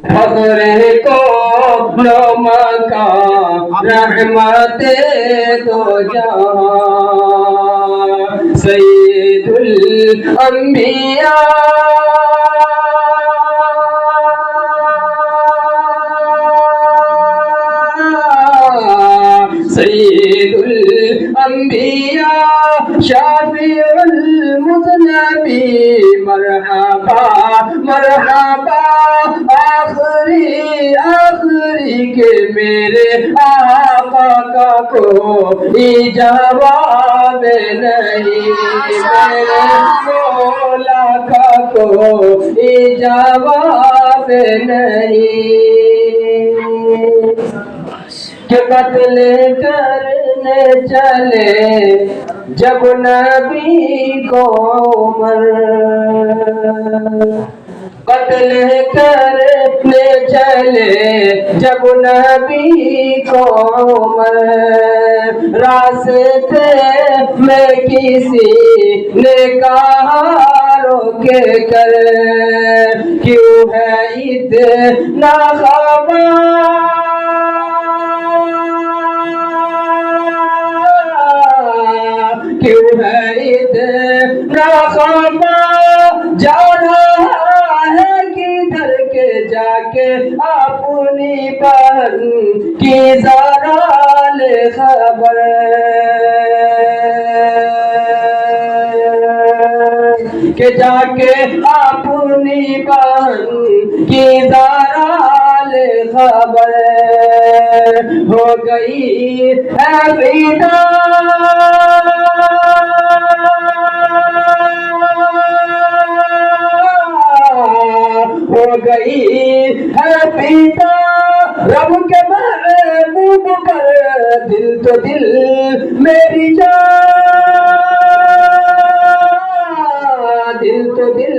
فخر کو مکہ رحمت دو جہاں سید الانبیاء سید الانبیاء شافع المذنبین مرحبا مرحبا آخری کے میرے آقا کا کوئی جواب نہیں میرے مولا کا کوئی جواب نہیں کہ قتل کرنے چلے جب نبی کو عمر قتل کرنے چلے جب نبی کو عمر راستے میں کسی نے کہا روکے کر کیوں ہے اتنا خبر کیوں ہے اتنا خفا جانا ہے کدھر کے جا کے اپنی بہن کی ذرا لے خبر کہ جا کے اپنی بہن کی ذرا لے خبر ہو گئی ہے فدا ہو گئی ہے پیتا رب کے محبوب پر دل تو دل میری جان دل تو دل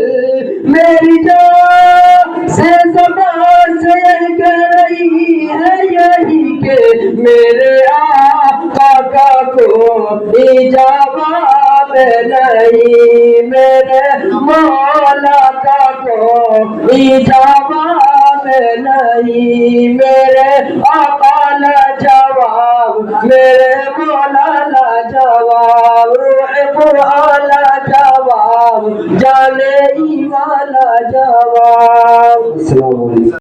میری جان سے زبان سے کہہ رہی ہے یہی کہ میرے آقا کا کوئی جواب نہیں میرے مولا کا کوئی جواب نہیں میرے